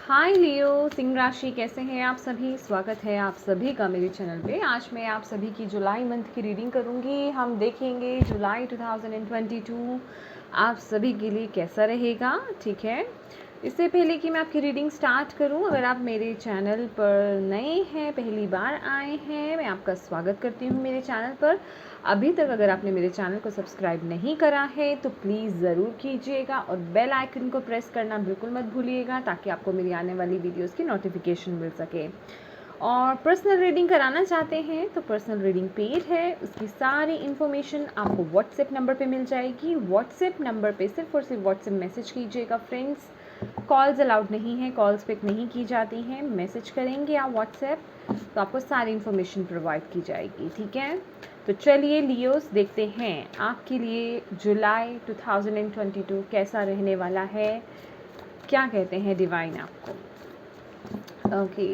हाय लियो सिंह राशि, कैसे हैं आप सभी। स्वागत है आप सभी का मेरे चैनल पे। आज मैं आप सभी की जुलाई मंथ की रीडिंग करूंगी। हम देखेंगे जुलाई 2022 आप सभी के लिए कैसा रहेगा। ठीक है, इससे पहले कि मैं आपकी रीडिंग स्टार्ट करूं, अगर आप मेरे चैनल पर नए हैं, पहली बार आए हैं, मैं आपका स्वागत करती हूं मेरे चैनल पर। अभी तक अगर आपने मेरे चैनल को सब्सक्राइब नहीं करा है तो प्लीज़ ज़रूर कीजिएगा और बेल आइकन को प्रेस करना बिल्कुल मत भूलिएगा, ताकि आपको मेरी आने वाली वीडियोस की नोटिफिकेशन मिल सके। और पर्सनल रीडिंग कराना चाहते हैं तो पर्सनल रीडिंग पेड है, उसकी सारी इन्फॉर्मेशन आपको व्हाट्सएप नंबर पे मिल जाएगी। व्हाट्सएप नंबर पे सिर्फ और सिर्फ व्हाट्सएप मैसेज कीजिएगा फ्रेंड्स। कॉल्स अलाउड नहीं है, कॉल्स पिक नहीं की जाती हैं। मैसेज करेंगे आप व्हाट्सएप तो आपको सारी इन्फॉर्मेशन प्रोवाइड की जाएगी। ठीक है, तो चलिए लियोस देखते हैं आपके लिए जुलाई 2022 कैसा रहने वाला है। क्या कहते हैं डिवाइन आपको। Okay,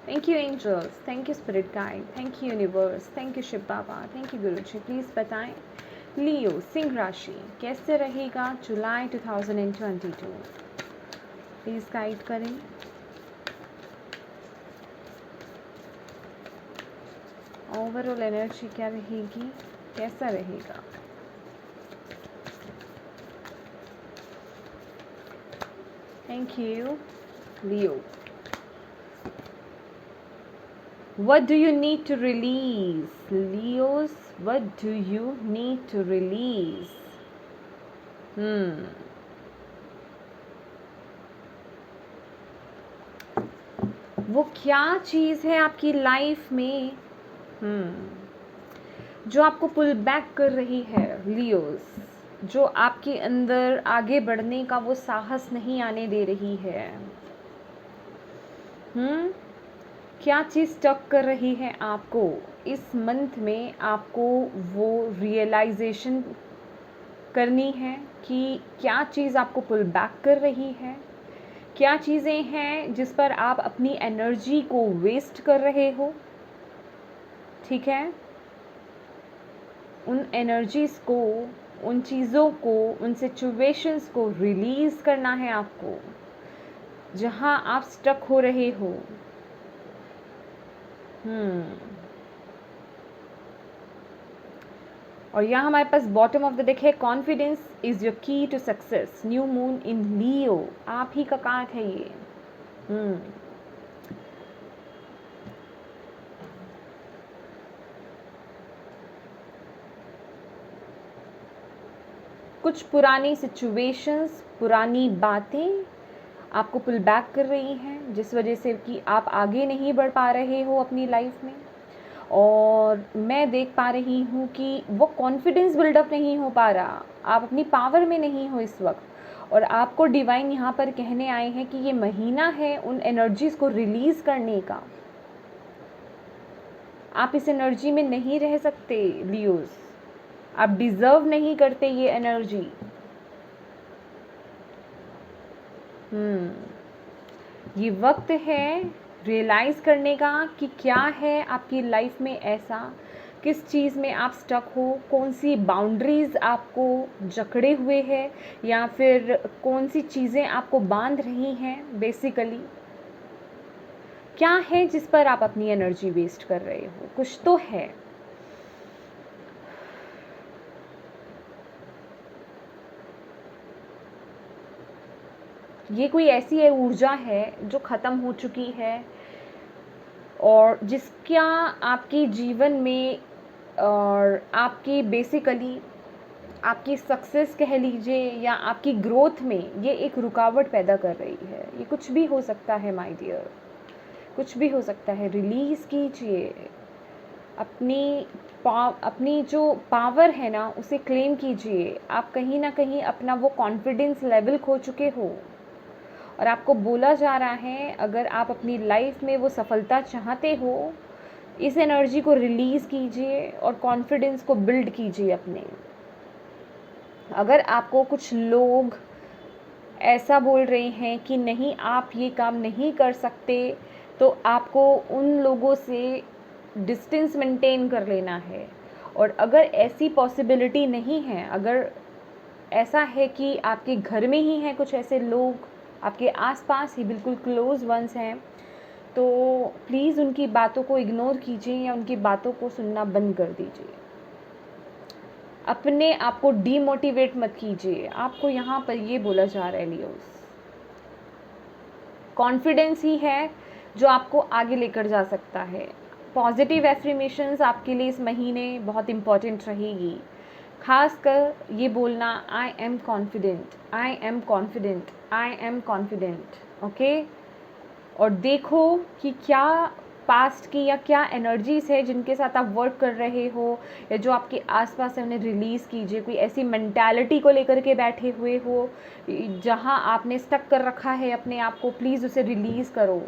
thank you angels, thank you spirit guide, thank you universe, thank you Shiv Baba, thank you guru ji. Please बताएं लियो सिंह राशि कैसे रहेगा जुलाई 2022। प्लीज़ गाइड करें। ओवरऑल एनर्जी क्या रहेगी, कैसा रहेगा। Thank you Leo. What do you need to release? Leos, what do you need to release? वो क्या चीज़ है आपकी लाइफ में जो आपको पुल बैक कर रही है लियोस, जो आपके अंदर आगे बढ़ने का वो साहस नहीं आने दे रही है। क्या चीज़ स्टक कर रही है आपको इस मंथ में। आपको वो रियलाइजेशन करनी है कि क्या चीज़ आपको पुल बैक कर रही है, क्या चीज़ें हैं जिस पर आप अपनी एनर्जी को वेस्ट कर रहे हो। ठीक है, उन एनर्जीज़ को, उन चीज़ों को, उन सिचुएशंस को रिलीज़ करना है आपको जहाँ आप स्टक हो रहे हो। और यहाँ हमारे पास बॉटम ऑफ द डेक है, confidence is your key to success. New moon in Leo, आप ही का कार्ड है ये। कुछ पुरानी सिचुएशंस, पुरानी बातें आपको पुल बैक कर रही हैं, जिस वजह से कि आप आगे नहीं बढ़ पा रहे हो अपनी लाइफ में। और मैं देख पा रही हूँ कि वो कॉन्फिडेंस बिल्डअप नहीं हो पा रहा, आप अपनी पावर में नहीं हो इस वक्त। और आपको डिवाइन यहाँ पर कहने आए हैं कि ये महीना है उन एनर्जीज़ को रिलीज़ करने का। आप इस एनर्जी में नहीं रह सकते लियोस, आप डिज़र्व नहीं करते ये एनर्जी। ये वक्त है रियलाइज़ करने का कि क्या है आपकी लाइफ में ऐसा, किस चीज़ में आप स्टक हो, कौन सी बाउंड्रीज़ आपको जकड़े हुए है, या फिर कौन सी चीज़ें आपको बांध रही हैं। बेसिकली क्या है जिस पर आप अपनी एनर्जी वेस्ट कर रहे हो, कुछ तो है। ये कोई ऐसी ऊर्जा है जो ख़त्म हो चुकी है और जिसका आपके जीवन में और आपकी बेसिकली आपकी सक्सेस कह लीजिए या आपकी ग्रोथ में ये एक रुकावट पैदा कर रही है। ये कुछ भी हो सकता है माय डियर, कुछ भी हो सकता है। रिलीज़ कीजिए अपनी जो पावर है ना, उसे क्लेम कीजिए। आप कहीं ना कहीं अपना वो कॉन्फिडेंस लेवल खो चुके हो और आपको बोला जा रहा है, अगर आप अपनी लाइफ में वो सफलता चाहते हो, इस एनर्जी को रिलीज़ कीजिए और कॉन्फिडेंस को बिल्ड कीजिए अपने। अगर आपको कुछ लोग ऐसा बोल रहे हैं कि नहीं आप ये काम नहीं कर सकते, तो आपको उन लोगों से डिस्टेंस मेंटेन कर लेना है। और अगर ऐसी पॉसिबिलिटी नहीं है, अगर ऐसा है कि आपके घर में ही हैं कुछ ऐसे लोग आपके आसपास ही बिल्कुल क्लोज़ वंस हैं, तो प्लीज़ उनकी बातों को इग्नोर कीजिए या उनकी बातों को सुनना बंद कर दीजिए। अपने आप को डीमोटिवेट मत कीजिए। आपको यहाँ पर ये बोला जा रहा है लियोज़, कॉन्फिडेंस ही है जो आपको आगे लेकर जा सकता है। पॉजिटिव एफर्मेशंस आपके लिए इस महीने बहुत इम्पॉर्टेंट रहेगी। खास कर ये बोलना, I am confident, I am confident, I am confident, okay. और देखो कि क्या पास्ट की या क्या एनर्जीज़ है जिनके साथ आप वर्क कर रहे हो या जो आपके आसपास है, उन्हें रिलीज़ कीजिए। कोई ऐसी मेंटालिटी को लेकर के बैठे हुए हो जहां आपने स्टक कर रखा है अपने आप को, प्लीज़ उसे रिलीज़ करो,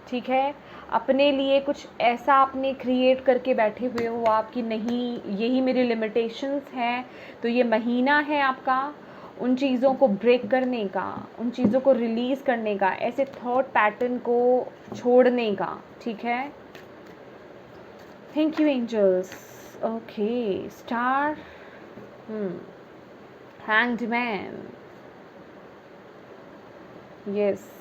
ठीक है। अपने लिए कुछ ऐसा आपने क्रिएट करके बैठे हुए हो आपकी, नहीं यही मेरी लिमिटेशंस हैं, तो ये महीना है आपका उन चीज़ों को ब्रेक करने का, उन चीज़ों को रिलीज़ करने का, ऐसे थॉट पैटर्न को छोड़ने का, ठीक है। Thank you angels. Okay, star, hanged man, yes.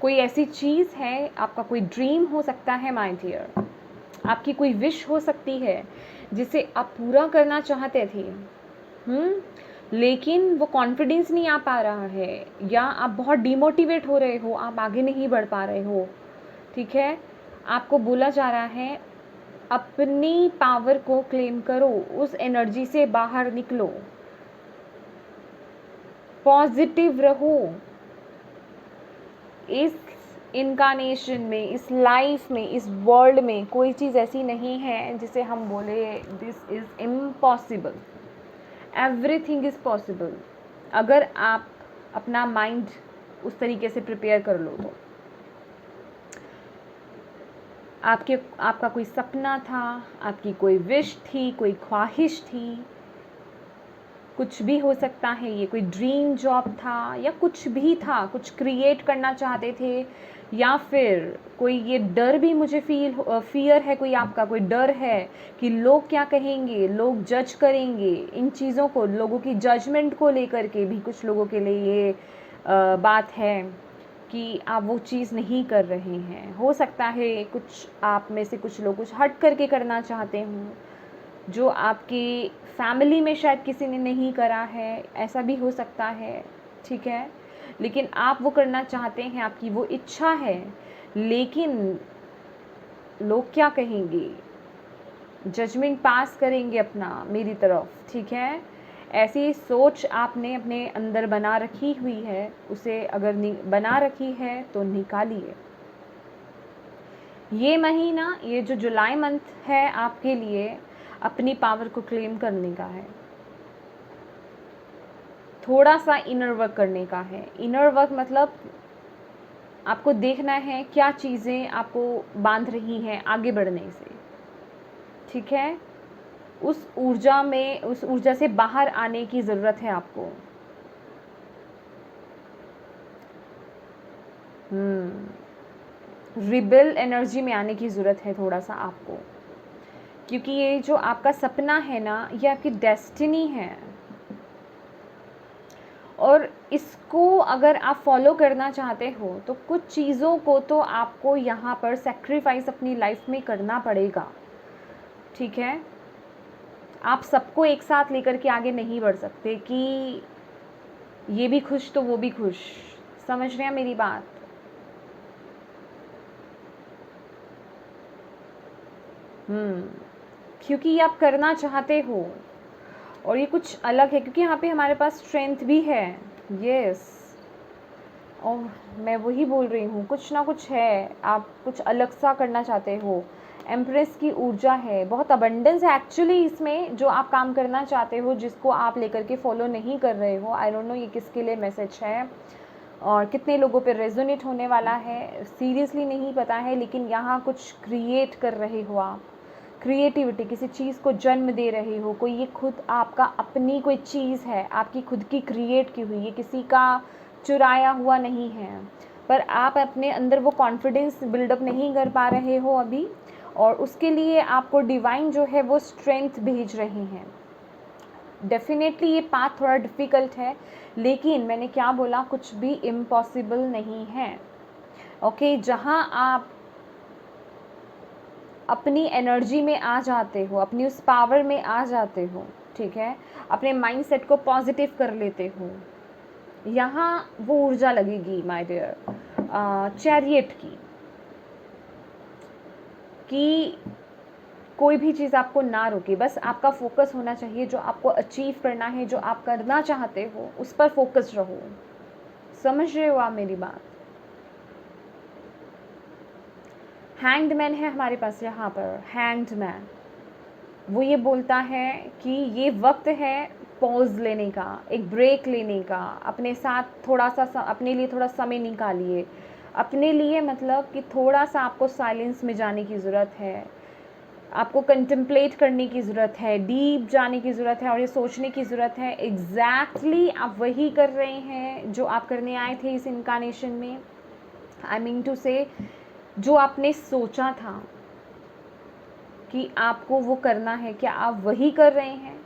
कोई ऐसी चीज़ है, आपका कोई ड्रीम हो सकता है माय डियर, आपकी कोई विश हो सकती है जिसे आप पूरा करना चाहते थे, लेकिन वो कॉन्फिडेंस नहीं आ पा रहा है, या आप बहुत डिमोटिवेट हो रहे हो, आप आगे नहीं बढ़ पा रहे हो, ठीक है। आपको बोला जा रहा है अपनी पावर को क्लेम करो, उस एनर्जी से बाहर निकलो, पॉजिटिव रहो। इस इनकारनेशन में, इस लाइफ में, इस वर्ल्ड में कोई चीज़ ऐसी नहीं है जिसे हम बोले this is impossible. Everything is possible अगर आप अपना माइंड उस तरीके से प्रिपेयर कर लो तो। आपका कोई सपना था, आपकी कोई विश थी, कोई ख्वाहिश थी, कुछ भी हो सकता है, ये कोई ड्रीम जॉब था या कुछ भी था, कुछ क्रिएट करना चाहते थे, या फिर कोई ये डर भी मुझे फियर है, कोई आपका कोई डर है कि लोग क्या कहेंगे, लोग जज करेंगे, इन चीज़ों को, लोगों की जजमेंट को लेकर के भी कुछ लोगों के लिए ये बात है कि आप वो चीज़ नहीं कर रहे हैं। हो सकता है कुछ आप में से कुछ लोग कुछ हट करके करना चाहते हों जो आपकी फैमिली में शायद किसी ने नहीं करा है, ऐसा भी हो सकता है, ठीक है। लेकिन आप वो करना चाहते हैं, आपकी वो इच्छा है, लेकिन लोग क्या कहेंगे, जजमेंट पास करेंगे अपना मेरी तरफ, ठीक है। ऐसी सोच आपने अपने अंदर बना रखी हुई है, उसे अगर बना रखी है तो निकालिए। ये महीना, ये जो जुलाई मंथ है आपके लिए अपनी पावर को क्लेम करने का है, थोड़ा सा इनर वर्क करने का है। इनर वर्क मतलब आपको देखना है क्या चीज़ें आपको बांध रही हैं आगे बढ़ने से, ठीक है। उस ऊर्जा से बाहर आने की ज़रूरत है आपको। रिबेल एनर्जी में आने की ज़रूरत है थोड़ा सा आपको, क्योंकि ये जो आपका सपना है ना, ये आपकी डेस्टिनी है, और इसको अगर आप फॉलो करना चाहते हो तो कुछ चीज़ों को तो आपको यहाँ पर सेक्रीफाइस अपनी लाइफ में करना पड़ेगा, ठीक है। आप सबको एक साथ लेकर के आगे नहीं बढ़ सकते कि ये भी खुश तो वो भी खुश, समझ रहे हैं मेरी बात। क्योंकि ये आप करना चाहते हो और ये कुछ अलग है, क्योंकि यहाँ पे हमारे पास स्ट्रेंथ भी है, यस। और मैं वही बोल रही हूँ, कुछ ना कुछ है, आप कुछ अलग सा करना चाहते हो। एम्प्रेस की ऊर्जा है, बहुत अबंडेंस है एक्चुअली इसमें, जो आप काम करना चाहते हो, जिसको आप लेकर के फॉलो नहीं कर रहे हो। आई डोंट नो ये किसके लिए मैसेज है और कितने लोगों पे रेजोनेट होने वाला है, सीरियसली नहीं पता है, लेकिन यहाँ कुछ क्रिएट कर रहे हो आप, क्रिएटिविटी, किसी चीज़ को जन्म दे रहे हो। कोई ये खुद आपका अपनी कोई चीज़ है, आपकी खुद की क्रिएट की हुई, ये किसी का चुराया हुआ नहीं है, पर आप अपने अंदर वो कॉन्फिडेंस बिल्डअप नहीं कर पा रहे हो अभी, और उसके लिए आपको डिवाइन जो है वो स्ट्रेंथ भेज रहे हैं। डेफिनेटली ये पाथ थोड़ा डिफ़िकल्ट है, लेकिन मैंने क्या बोला, कुछ भी इम्पॉसिबल नहीं है। ओके, जहाँ आप अपनी एनर्जी में आ जाते हो, अपनी उस पावर में आ जाते हो, ठीक है, अपने माइंडसेट को पॉजिटिव कर लेते हो, यहाँ वो ऊर्जा लगेगी माय डियर चैरियट की, कि कोई भी चीज़ आपको ना रोके, बस आपका फोकस होना चाहिए, जो आपको अचीव करना है, जो आप करना चाहते हो उस पर फोकस रहो। समझ रहे हो आप मेरी बात? हैंग्ड मैन है हमारे पास यहाँ पर, हैंग्ड मैन। वो ये बोलता है कि ये वक्त है पॉज लेने का, एक ब्रेक लेने का, अपने साथ थोड़ा सा अपने लिए थोड़ा समय निकालिए। अपने लिए मतलब कि थोड़ा सा आपको साइलेंस में जाने की ज़रूरत है, आपको कंटेम्पलेट करने की ज़रूरत है, डीप जाने की ज़रूरत है और ये सोचने की ज़रूरत है एग्जैक्टली आप वही कर रहे हैं जो आप करने आए थे इस इनकारनेशन में। आई मीन टू से, जो आपने सोचा था कि आपको वो करना है, क्या आप वही कर रहे हैं?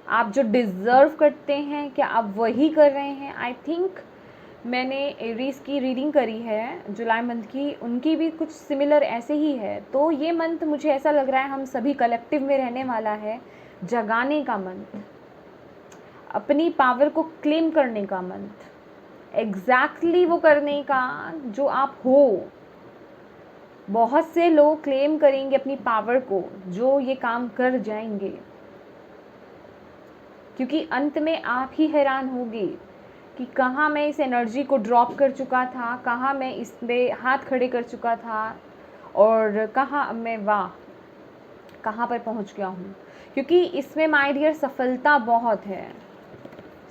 आप जो डिज़र्व करते हैं, क्या आप वही कर रहे हैं? आई थिंक मैंने एरीज़ की रीडिंग करी है जुलाई मंथ की, उनकी भी कुछ सिमिलर ऐसे ही है। तो ये मंथ मुझे ऐसा लग रहा है हम सभी कलेक्टिव में रहने वाला है, जगाने का मंथ, अपनी पावर को क्लेम करने का मंथ, एग्जैक्टली वो करने का जो आप हो। बहुत से लोग क्लेम करेंगे अपनी पावर को, जो ये काम कर जाएंगे, क्योंकि अंत में आप ही हैरान होंगे कि कहाँ मैं इस एनर्जी को ड्रॉप कर चुका था, कहाँ मैं इसमें हाथ खड़े कर चुका था और कहाँ मैं कहाँ पर पहुँच गया हूँ। क्योंकि इसमें माय डियर सफलता बहुत है,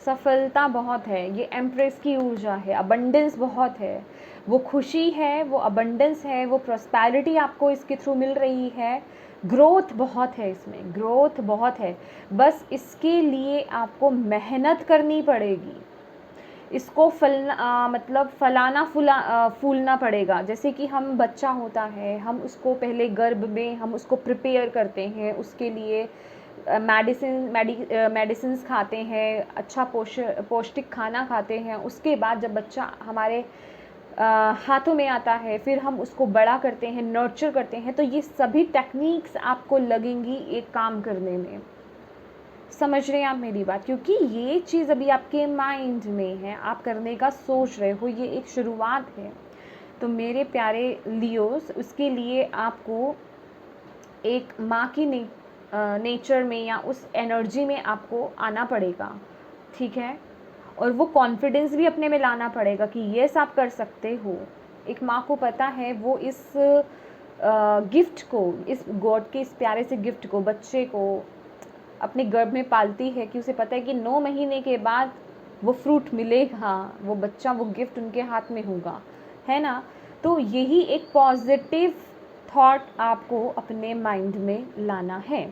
सफलता बहुत है, ये एम्प्रेस की ऊर्जा है, अबंडेंस बहुत है, वो खुशी है, वो अबंडेंस है, वो प्रॉस्पेरिटी आपको इसके थ्रू मिल रही है, ग्रोथ बहुत है, इसमें ग्रोथ बहुत है। बस इसके लिए आपको मेहनत करनी पड़ेगी, इसको मतलब फूलना पड़ेगा। जैसे कि हम बच्चा होता है, हम उसको पहले गर्भ में हम उसको प्रिपेयर करते हैं, उसके लिए मेडिसिन्स खाते हैं, अच्छा पौष्टिक खाना खाते हैं। उसके बाद जब बच्चा हमारे हाथों में आता है, फिर हम उसको बड़ा करते हैं, नर्चर करते हैं। तो ये सभी टेक्निक्स आपको लगेंगी एक काम करने में। समझ रहे हैं आप मेरी बात? क्योंकि ये चीज़ अभी आपके माइंड में है, आप करने का सोच रहे हो, ये एक शुरुआत है। तो मेरे प्यारे लियोस, उसके लिए आपको एक माँ की नेचर में या उस एनर्जी में आपको आना पड़ेगा, ठीक है? और वो कॉन्फिडेंस भी अपने में लाना पड़ेगा कि येस आप कर सकते हो। एक माँ को पता है वो इस गिफ्ट को, इस गॉड के इस प्यारे से गिफ्ट को, बच्चे को अपने गर्भ में पालती है, कि उसे पता है कि 9 महीने के बाद वो फ्रूट मिलेगा, वो बच्चा, वो गिफ्ट उनके हाथ में होगा, है ना? तो यही एक पॉजिटिव थॉट आपको अपने माइंड में लाना है।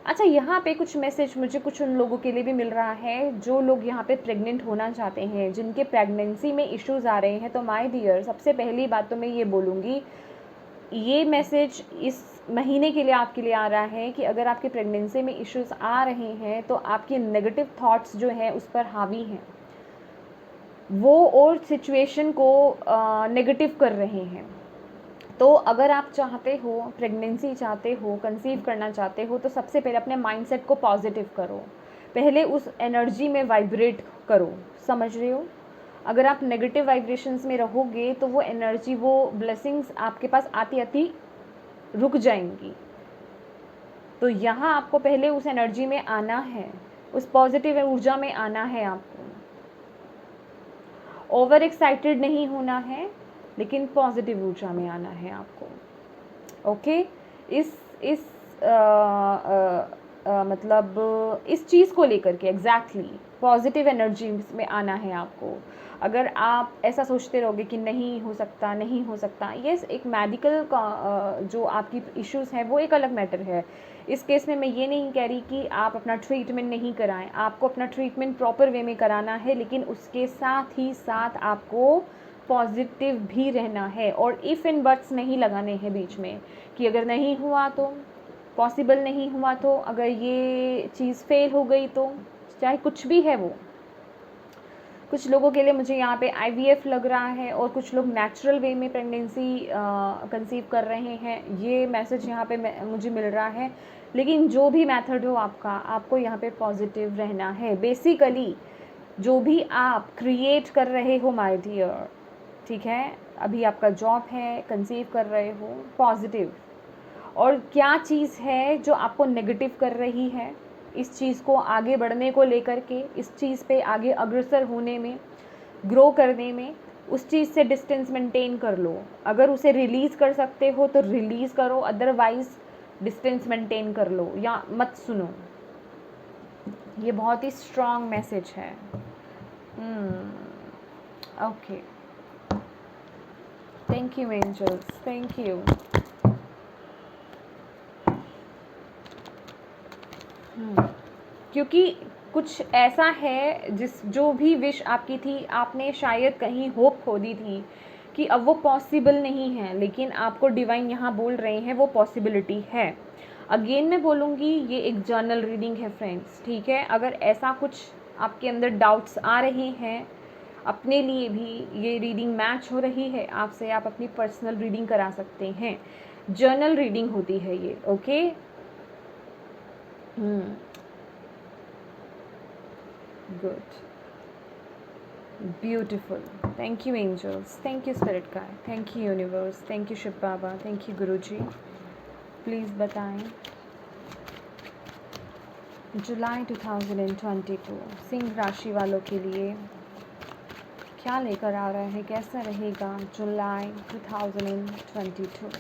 अच्छा, यहाँ पे कुछ मैसेज मुझे कुछ उन लोगों के लिए भी मिल रहा है जो लोग यहाँ पे प्रेग्नेंट होना चाहते हैं, जिनके प्रेगनेंसी में इश्यूज़ आ रहे हैं। तो माय डियर, सबसे पहली बात तो मैं ये बोलूँगी, ये मैसेज इस महीने के लिए आपके लिए आ रहा है कि अगर आपके प्रेगनेंसी में इश्यूज़ आ रहे हैं तो आपके नेगेटिव थॉट्स जो हैं उस पर हावी हैं, वो और सिचुएशन को नेगेटिव कर रहे हैं। तो अगर आप चाहते हो, प्रेगनेंसी चाहते हो, कंसीव करना चाहते हो, तो सबसे पहले अपने माइंडसेट को पॉजिटिव करो, पहले उस एनर्जी में वाइब्रेट करो। समझ रहे हो? अगर आप नेगेटिव वाइब्रेशंस में रहोगे तो वो एनर्जी, वो ब्लेसिंग्स आपके पास आती आती रुक जाएंगी। तो यहाँ आपको पहले उस एनर्जी में आना है, उस पॉजिटिव ऊर्जा में आना है। आपको ओवर एक्साइटेड नहीं होना है, लेकिन पॉजिटिव ऊर्जा में आना है आपको। ओके, इस मतलब इस चीज़ को लेकर के एग्जैक्टली पॉजिटिव एनर्जी में आना है आपको। अगर आप ऐसा सोचते रहोगे कि नहीं हो सकता, नहीं हो सकता, ये एक मेडिकल का जो आपकी इश्यूज़ हैं वो एक अलग मैटर है। इस केस में मैं ये नहीं कह रही कि आप अपना ट्रीटमेंट नहीं कराएं, आपको अपना ट्रीटमेंट प्रॉपर वे में कराना है, लेकिन उसके साथ ही साथ आपको पॉजिटिव भी रहना है और इफ़ एंड बट्स नहीं लगाने हैं बीच में कि अगर नहीं हुआ तो, पॉसिबल नहीं हुआ तो, अगर ये चीज़ फेल हो गई तो, चाहे कुछ भी है वो। कुछ लोगों के लिए मुझे यहाँ पे IVF लग रहा है और कुछ लोग नेचुरल वे में प्रेगनेंसी कंसीव कर रहे हैं, ये मैसेज यहाँ पे मुझे मिल रहा है। लेकिन जो भी मेथड हो आपका, आपको यहाँ पे पॉजिटिव रहना है। बेसिकली जो भी आप क्रिएट कर रहे हो माय डियर, ठीक है, अभी आपका जॉब है, कंसीव कर रहे हो, पॉजिटिव। और क्या चीज़ है जो आपको नेगेटिव कर रही है इस चीज़ को आगे बढ़ने को लेकर के, इस चीज़ पे आगे अग्रसर होने में, ग्रो करने में, उस चीज़ से डिस्टेंस मेंटेन कर लो। अगर उसे रिलीज़ कर सकते हो तो रिलीज़ करो, अदरवाइज़ डिस्टेंस मेंटेन कर लो या मत सुनो। ये बहुत ही स्ट्रॉन्ग मैसेज है। Okay, thank you angels, thank you. क्योंकि कुछ ऐसा है जो भी विश आपकी थी, आपने शायद कहीं होप खो दी थी कि अब वो पॉसिबल नहीं है, लेकिन आपको डिवाइन यहाँ बोल रहे हैं वो पॉसिबिलिटी है। अगेन मैं बोलूँगी, ये एक जर्नल रीडिंग है फ्रेंड्स, ठीक है। अगर ऐसा कुछ आपके अंदर डाउट्स आ रहे हैं, अपने लिए भी ये रीडिंग मैच हो रही है आपसे, आप अपनी पर्सनल रीडिंग करा सकते हैं। जर्नल रीडिंग होती है ये, okay. Good. Beautiful. Thank you angels. Thank you spirit guide. Thank you universe. Thank you Shiv Baba. Thank you Guruji. Please बताएं जुलाई 2022 सिंह राशि वालों के लिए क्या लेकर आ रहा है, कैसा रहेगा जुलाई 2022।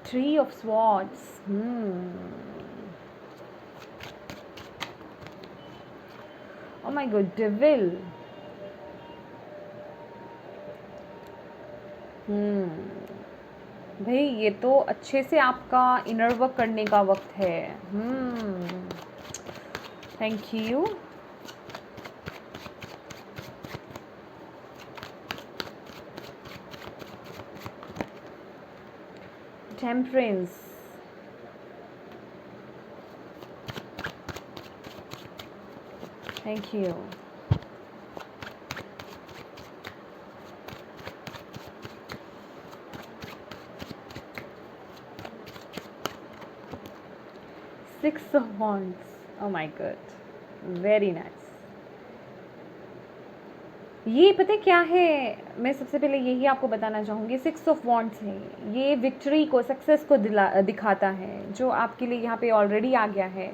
Three of Swords. Oh my God, Devil. भाई ये तो अच्छे से आपका इनर वर्क करने का वक्त है। Thank you. Temperance. Thank you. Six of Wands. Oh my God. Very nice. ये पता है क्या है, मैं सबसे पहले यही आपको बताना चाहूँगी। 6 ऑफ वॉन्ड्स है, ये विक्ट्री को, सक्सेस को दिखाता है, जो आपके लिए यहाँ पे ऑलरेडी आ गया है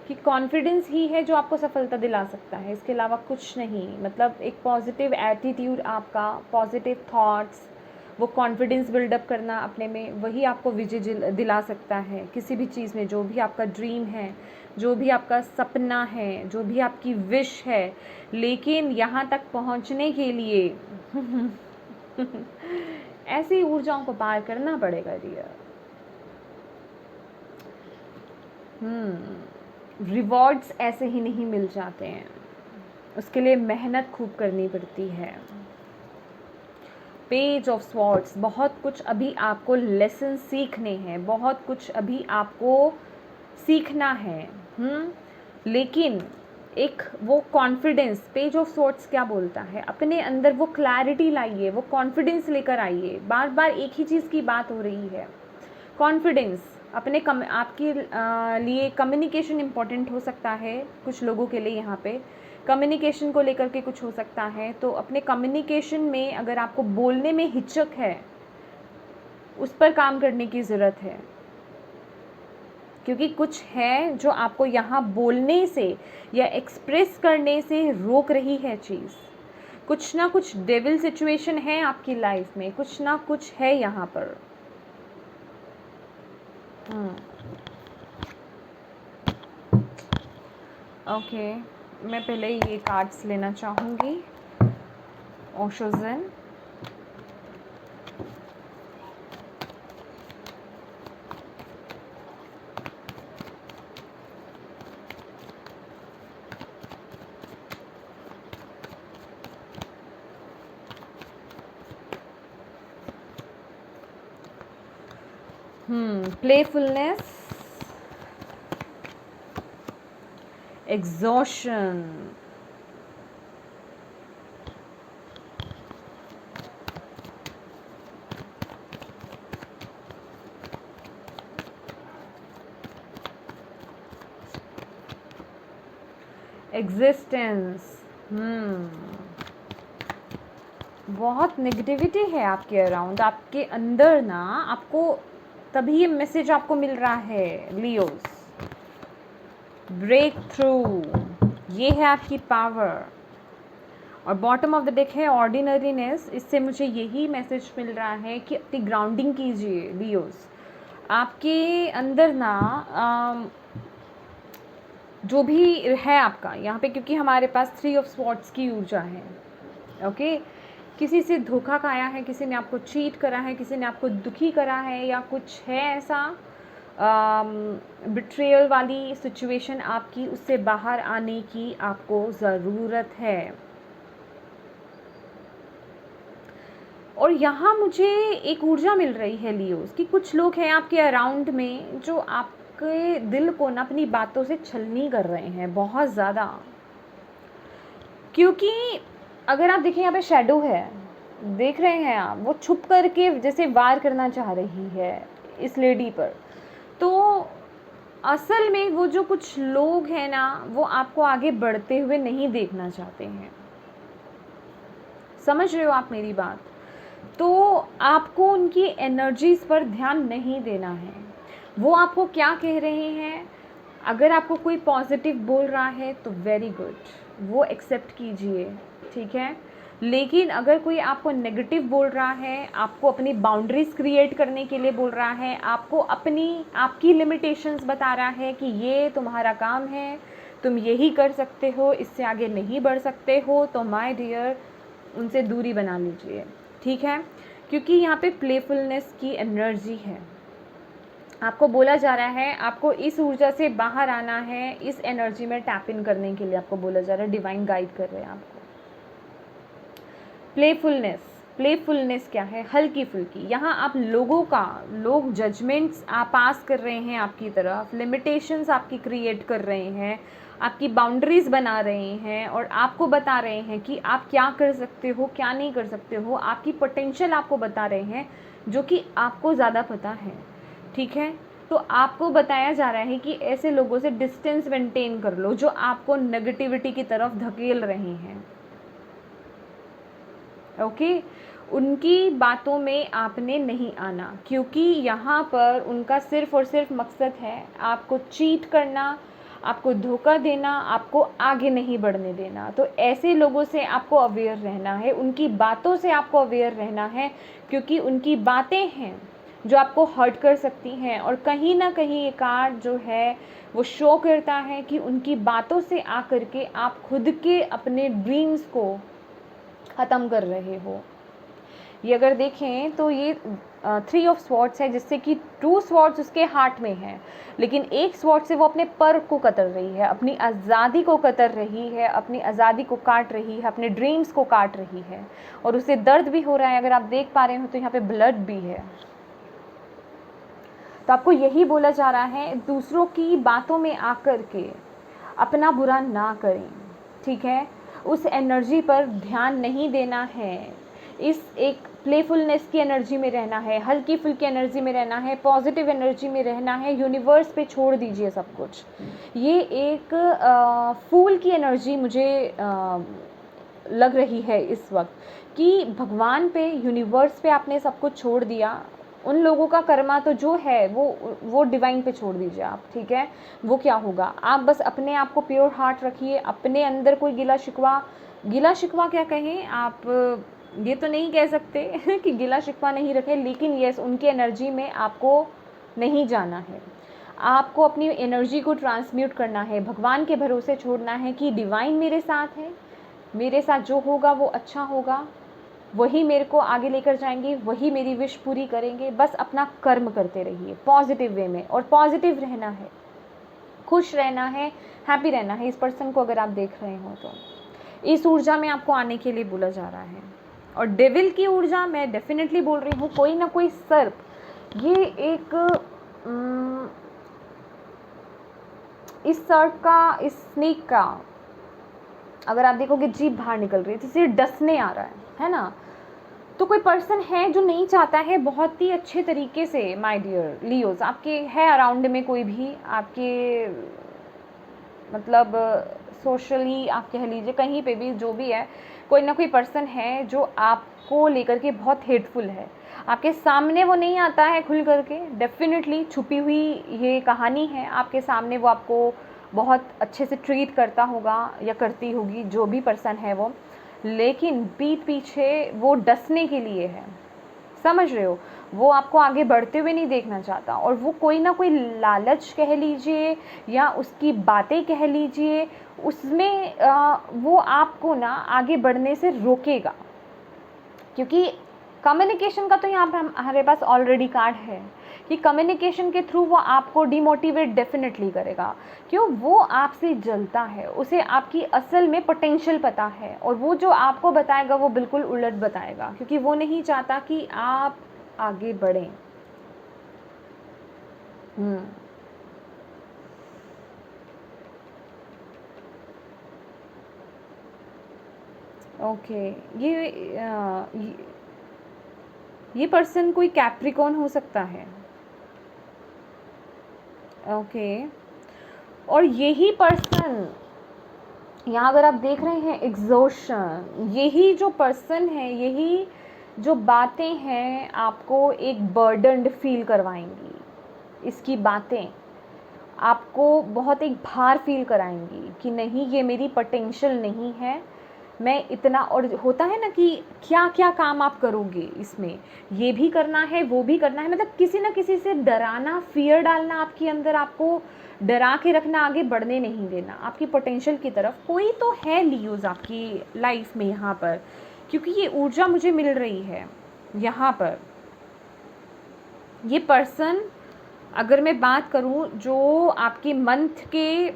कि कॉन्फिडेंस ही है जो आपको सफलता दिला सकता है, इसके अलावा कुछ नहीं। मतलब एक पॉजिटिव एटीट्यूड आपका, पॉजिटिव थॉट्स, वो कॉन्फिडेंस बिल्डअप करना अपने में, वही आपको विजय दिला सकता है किसी भी चीज़ में। जो भी आपका ड्रीम है, जो भी आपका सपना है, जो भी आपकी विश है, लेकिन यहाँ तक पहुँचने के लिए ऐसी ऊर्जाओं को पार करना पड़ेगा डियर। रिवॉर्ड्स ऐसे ही नहीं मिल जाते हैं, उसके लिए मेहनत खूब करनी पड़ती है। पेज ऑफ स्वॉर्ड्स, बहुत कुछ अभी आपको लेसन सीखने हैं, बहुत कुछ अभी आपको सीखना है। लेकिन एक वो कॉन्फिडेंस, पेज ऑफ स्वॉर्ड्स क्या बोलता है, अपने अंदर वो क्लैरिटी लाइए, वो कॉन्फिडेंस लेकर आइए। बार बार एक ही चीज़ की बात हो रही है, कॉन्फिडेंस। अपने आपके लिए कम्युनिकेशन इम्पॉर्टेंट हो सकता है, कुछ लोगों के लिए यहाँ पे कम्युनिकेशन को लेकर के कुछ हो सकता है। तो अपने कम्युनिकेशन में अगर आपको बोलने में हिचक है, उस पर काम करने की ज़रूरत है, क्योंकि कुछ है जो आपको यहाँ बोलने से या एक्सप्रेस करने से रोक रही है चीज़। कुछ ना कुछ डेविल सिचुएशन है आपकी लाइफ में, कुछ ना कुछ है यहाँ पर। ओके, मैं पहले ये कार्ड्स लेना चाहूँगी। Osho Zen, playfulness, exhaustion, existence. बहुत नेगेटिविटी है आपके अराउंड, आपके अंदर ना, आपको तभी ये मैसेज आपको मिल रहा है लियोस। ब्रेक थ्रू, ये है आपकी पावर। और बॉटम ऑफ द डेक है ऑर्डिनरीनेस। इससे मुझे यही मैसेज मिल रहा है कि अपनी ग्राउंडिंग कीजिए लियोस। आपके अंदर ना जो भी है आपका यहाँ पे, क्योंकि हमारे पास 3 ऑफ स्वॉर्ड्स की ऊर्जा है, ओके। किसी से धोखा खाया है, किसी ने आपको चीट करा है, किसी ने आपको दुखी करा है, या कुछ है ऐसा बिट्रेयल वाली सिचुएशन आपकी, उससे बाहर आने की आपको ज़रूरत है। और यहाँ मुझे एक ऊर्जा मिल रही है लियोस कि कुछ लोग हैं आपके अराउंड में जो आपके दिल को ना अपनी बातों से छलनी कर रहे हैं बहुत ज़्यादा। क्योंकि अगर आप देखें, यहाँ पे शैडो है, देख रहे हैं आप, वो छुप करके जैसे वार करना चाह रही है इस लेडी पर। तो असल में वो जो कुछ लोग हैं ना, वो आपको आगे बढ़ते हुए नहीं देखना चाहते हैं। समझ रहे हो आप मेरी बात? तो आपको उनकी एनर्जीज़ पर ध्यान नहीं देना है। वो आपको क्या कह रहे हैं, अगर आपको कोई पॉजिटिव बोल रहा है तो वेरी गुड, वो एक्सेप्ट कीजिए, ठीक है। लेकिन अगर कोई आपको नेगेटिव बोल रहा है, आपको अपनी बाउंड्रीज क्रिएट करने के लिए बोल रहा है, आपको आपकी लिमिटेशंस बता रहा है कि ये तुम्हारा काम है, तुम यही कर सकते हो, इससे आगे नहीं बढ़ सकते हो, तो माय डियर उनसे दूरी बना लीजिए, ठीक है। क्योंकि यहाँ पे प्लेफुलनेस की एनर्जी है। आपको बोला जा रहा है, आपको इस ऊर्जा से बाहर आना है, इस एनर्जी में टैप इन करने के लिए आपको बोला जा रहा है, डिवाइन गाइड कर रहे हैं आपको। प्लेफुलनेस क्या है? हल्की फुल्की। यहाँ आप लोग जजमेंट्स आप पास कर रहे हैं आपकी तरफ, लिमिटेशंस आपकी क्रिएट कर रहे हैं, आपकी बाउंड्रीज बना रहे हैं, और आपको बता रहे हैं कि आप क्या कर सकते हो, क्या नहीं कर सकते हो। आपकी पोटेंशियल आपको बता रहे हैं, जो कि आपको ज़्यादा पता है, ठीक है। तो आपको बताया जा रहा है कि ऐसे लोगों से डिस्टेंस मेंटेन कर लो जो आपको नेगेटिविटी की तरफ धकेल रहे हैं, ओके। उनकी बातों में आपने नहीं आना, क्योंकि यहाँ पर उनका सिर्फ और सिर्फ मकसद है आपको चीट करना, आपको धोखा देना, आपको आगे नहीं बढ़ने देना। तो ऐसे लोगों से आपको अवेयर रहना है, उनकी बातों से आपको अवेयर रहना है, क्योंकि उनकी बातें हैं जो आपको हर्ट कर सकती हैं। और कहीं ना कहीं ये कार्ड जो है वो शो करता है कि उनकी बातों से आकर के आप खुद के अपने ड्रीम्स को ख़त्म कर रहे हो। ये अगर देखें तो ये 3 ऑफ स्वॉर्ड्स है, जिससे कि 2 स्वॉर्ड्स उसके हार्ट में है, लेकिन एक स्वॉर्ड से वो अपने पर को कतर रही है, अपनी आज़ादी को कतर रही है, अपनी आज़ादी को काट रही है, अपने ड्रीम्स को काट रही है, और उसे दर्द भी हो रहा है। अगर आप देख पा रहे हो तो यहाँ पे ब्लड भी है। तो आपको यही बोला जा रहा है, दूसरों की बातों में आकर के अपना बुरा ना करें, ठीक है। उस एनर्जी पर ध्यान नहीं देना है, इस एक प्लेफुलनेस की एनर्जी में रहना है, हल्की फुल्की एनर्जी में रहना है, पॉजिटिव एनर्जी में रहना है। यूनिवर्स पे छोड़ दीजिए सब कुछ। ये एक फूल की एनर्जी मुझे लग रही है इस वक्त, कि भगवान पे, यूनिवर्स पे आपने सब कुछ छोड़ दिया। उन लोगों का कर्मा तो जो है वो डिवाइन पे छोड़ दीजिए आप, ठीक है। वो क्या होगा, आप बस अपने आप को प्योर हार्ट रखिए, अपने अंदर कोई गिला शिकवा क्या कहें आप, ये तो नहीं कह सकते कि गिला शिकवा नहीं रखें, लेकिन यस, उनकी एनर्जी में आपको नहीं जाना है। आपको अपनी एनर्जी को ट्रांसम्यूट करना है, भगवान के भरोसे छोड़ना है कि डिवाइन मेरे साथ है, मेरे साथ जो होगा वो अच्छा होगा, वही मेरे को आगे लेकर जाएंगे, वही मेरी विश पूरी करेंगे। बस अपना कर्म करते रहिए पॉजिटिव वे में, और पॉजिटिव रहना है, खुश रहना है, हैप्पी रहना है। इस पर्सन को अगर आप देख रहे हो तो इस ऊर्जा में आपको आने के लिए बोला जा रहा है। और डेविल की ऊर्जा मैं डेफिनेटली बोल रही हूँ, कोई ना कोई सर्प ये एक अम, इस सर्प का, इस स्नेक का अगर आप देखोगे जीभ बाहर निकल रही है तो इसे डसने आ रहा है ना। तो कोई पर्सन है जो नहीं चाहता है बहुत ही अच्छे तरीके से, माय डियर लियोज, आपके है अराउंड में कोई भी आपके, मतलब सोशली आप कह लीजिए, कहीं पे भी जो भी है, कोई ना कोई पर्सन है जो आपको लेकर के बहुत हेटफुल है। आपके सामने वो नहीं आता है खुल करके, डेफिनेटली छुपी हुई ये कहानी है, आपके सामने वो आपको बहुत अच्छे से ट्रीट करता होगा या करती होगी, जो भी पर्सन है वो, लेकिन पीठ पीछे वो डसने के लिए है, समझ रहे हो। वो आपको आगे बढ़ते हुए नहीं देखना चाहता, और वो कोई ना कोई लालच कह लीजिए या उसकी बातें कह लीजिए, उसमें वो आपको ना आगे बढ़ने से रोकेगा। क्योंकि कम्युनिकेशन का तो यहाँ पे हमारे पास ऑलरेडी कार्ड है कि कम्युनिकेशन के थ्रू वो आपको डिमोटिवेट डेफिनेटली करेगा। क्यों? वो आपसे जलता है, उसे आपकी असल में पोटेंशियल पता है, और वो जो आपको बताएगा वो बिल्कुल उलट बताएगा, क्योंकि वो नहीं चाहता कि आप आगे बढ़ें। ओके, ये पर्सन कोई कैप्रिकॉन हो सकता है। ओके, और यही पर्सन, यहाँ अगर आप देख रहे हैं एग्जॉशन, यही जो पर्सन है, यही जो बातें हैं आपको एक बर्डन्ड फील करवाएंगी। इसकी बातें आपको बहुत एक भार फील कराएंगी कि नहीं, ये मेरी पोटेंशियल नहीं है, मैं इतना, और होता है ना कि क्या क्या काम आप करोगे इसमें, ये भी करना है वो भी करना है, मतलब किसी ना किसी से डराना, फियर डालना आपके अंदर, आपको डरा के रखना, आगे बढ़ने नहीं देना आपकी पोटेंशियल की तरफ। कोई तो है लियोज आपकी लाइफ में यहाँ पर, क्योंकि ये ऊर्जा मुझे मिल रही है यहाँ पर। ये पर्सन, अगर मैं बात करूँ जो आपके मंथ के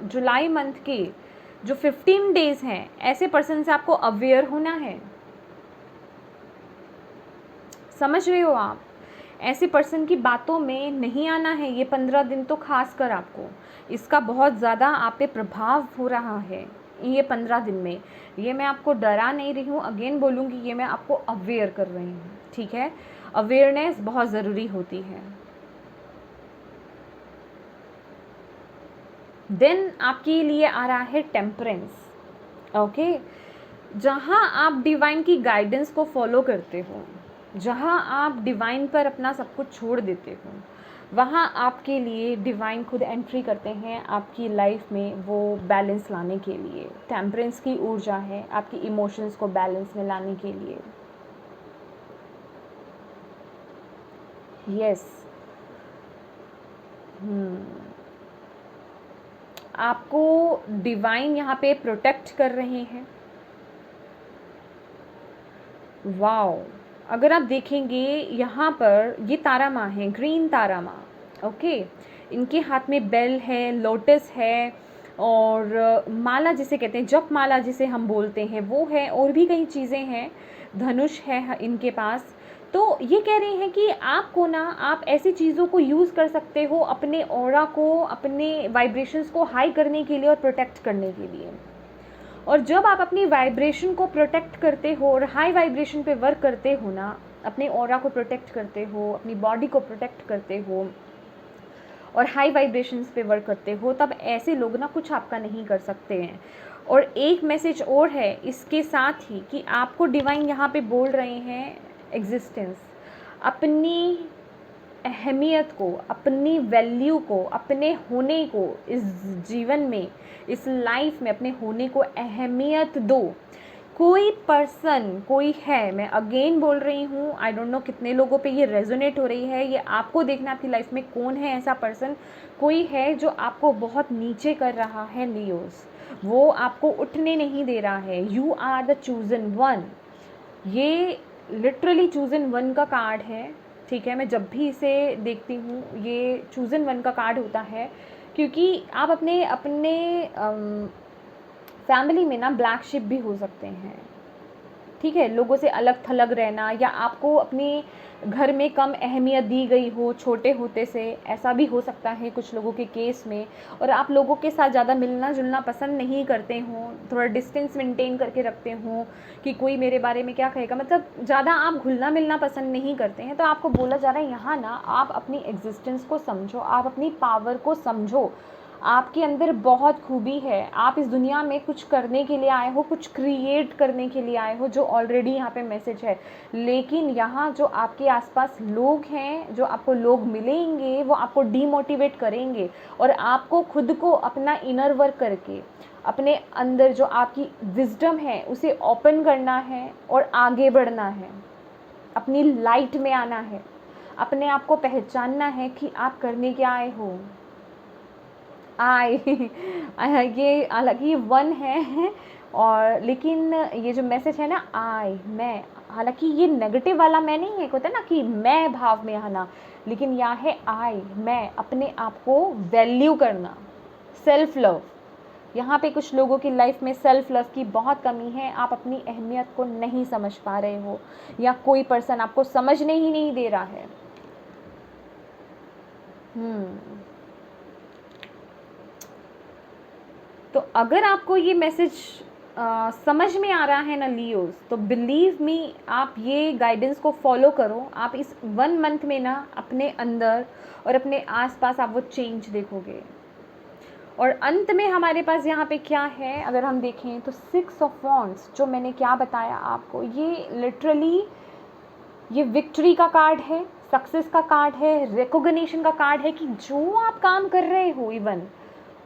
जुलाई मंथ के जो 15 डेज़ हैं, ऐसे पर्सन से आपको अवेयर होना है, समझ रहे हो आप। ऐसे पर्सन की बातों में नहीं आना है। ये 15 दिन तो खास कर आपको इसका बहुत ज़्यादा आप पे प्रभाव हो रहा है ये 15 दिन में। ये मैं आपको डरा नहीं रही हूँ, अगेन बोलूँगी, ये मैं आपको अवेयर कर रही हूँ, ठीक है। अवेयरनेस बहुत ज़रूरी होती है। देन आपके लिए आ रहा है टेम्परेंस। ओके, जहाँ आप डिवाइन की गाइडेंस को फॉलो करते हो, जहाँ आप डिवाइन पर अपना सब कुछ छोड़ देते हो, वहाँ आपके लिए डिवाइन खुद एंट्री करते हैं आपकी लाइफ में, वो बैलेंस लाने के लिए। टेम्परेंस की ऊर्जा है आपकी इमोशंस को बैलेंस में लाने के लिए। यस, आपको डिवाइन यहाँ पे प्रोटेक्ट कर रहे हैं। वाओ, अगर आप देखेंगे यहाँ पर ये तारा माँ है, ग्रीन तारा माँ। ओके, इनके हाथ में बेल है, लोटस है, और माला जिसे कहते हैं, जप माला जिसे हम बोलते हैं वो है, और भी कई चीज़ें हैं, धनुष है इनके पास। तो ये कह रहे हैं कि आपको ना, आप ऐसी चीज़ों को यूज़ कर सकते हो अपने ऑरा को, अपने वाइब्रेशंस को हाई करने के लिए और प्रोटेक्ट करने के लिए। और जब आप अपनी वाइब्रेशन को प्रोटेक्ट करते हो और हाई वाइब्रेशन पे वर्क करते हो ना, अपने ऑरा को प्रोटेक्ट करते हो, अपनी बॉडी को प्रोटेक्ट करते हो और हाई वाइब्रेशंस पे वर्क करते हो, तब ऐसे लोग ना कुछ आपका नहीं कर सकते हैं। और एक मैसेज और है इसके साथ ही कि आपको डिवाइन यहाँ पे बोल रहे हैं, एग्जिस्टेंस, अपनी अहमियत को, अपनी वैल्यू को, अपने होने को इस जीवन में, इस लाइफ में अपने होने को अहमियत दो। कोई पर्सन, कोई है, मैं अगेन बोल रही हूँ, आई डोंट नो कितने लोगों पे ये रेजोनेट हो रही है, ये आपको देखना आपकी लाइफ में कौन है ऐसा पर्सन। कोई है जो आपको बहुत नीचे कर रहा है लियोस, वो आपको उठने नहीं दे रहा है। You are the chosen one, ये लिटरली चूजन वन का कार्ड है, ठीक है। मैं जब भी इसे देखती हूँ ये चूजन वन का कार्ड होता है, क्योंकि आप अपने अपने फैमिली में ना ब्लैक शिप भी हो सकते हैं, ठीक है, लोगों से अलग थलग रहना, या आपको अपने घर में कम अहमियत दी गई हो छोटे होते से, ऐसा भी हो सकता है कुछ लोगों के केस में। और आप लोगों के साथ ज़्यादा मिलना जुलना पसंद नहीं करते हो, थोड़ा डिस्टेंस मेंटेन करके रखते हो कि कोई मेरे बारे में क्या कहेगा, मतलब ज़्यादा आप घुलना मिलना पसंद नहीं करते हैं। तो आपको बोला जा रहा है यहाँ ना, आप अपनी एग्जिस्टेंस को समझो, आप अपनी पावर को समझो। आपके अंदर बहुत खूबी है, आप इस दुनिया में कुछ करने के लिए आए हो, कुछ क्रिएट करने के लिए आए हो, जो ऑलरेडी यहाँ पे मैसेज है। लेकिन यहाँ जो आपके आसपास लोग हैं, जो आपको लोग मिलेंगे, वो आपको डीमोटिवेट करेंगे, और आपको खुद को अपना इनर वर्क करके अपने अंदर जो आपकी विजडम है उसे ओपन करना है और आगे बढ़ना है, अपनी लाइट में आना है, अपने आप को पहचानना है कि आप करने क्या आए हो। आई ये हालांकि वन है, और लेकिन ये जो मैसेज है ना, आई, मैं, हालांकि ये नेगेटिव वाला मैं नहीं है, होता है ना कि मैं भाव में आना, लेकिन यहाँ है आई, मैं, अपने आप को वैल्यू करना, सेल्फ लव। यहाँ पे कुछ लोगों की लाइफ में सेल्फ लव की बहुत कमी है, आप अपनी अहमियत को नहीं समझ पा रहे हो, या कोई पर्सन आपको समझने ही नहीं दे रहा है। तो अगर आपको ये मैसेज समझ में आ रहा है ना लियोस, तो बिलीव मी, आप ये गाइडेंस को फॉलो करो। आप इस 1 मंथ में ना अपने अंदर और अपने आसपास आप वो चेंज देखोगे। और अंत में हमारे पास यहाँ पे क्या है, अगर हम देखें तो 6 ऑफ वॉन्ड्स, जो मैंने क्या बताया आपको, ये लिटरली ये विक्ट्री का कार्ड है, सक्सेस का कार्ड है, रिकॉग्निशन का कार्ड है कि जो आप काम कर रहे हो इवन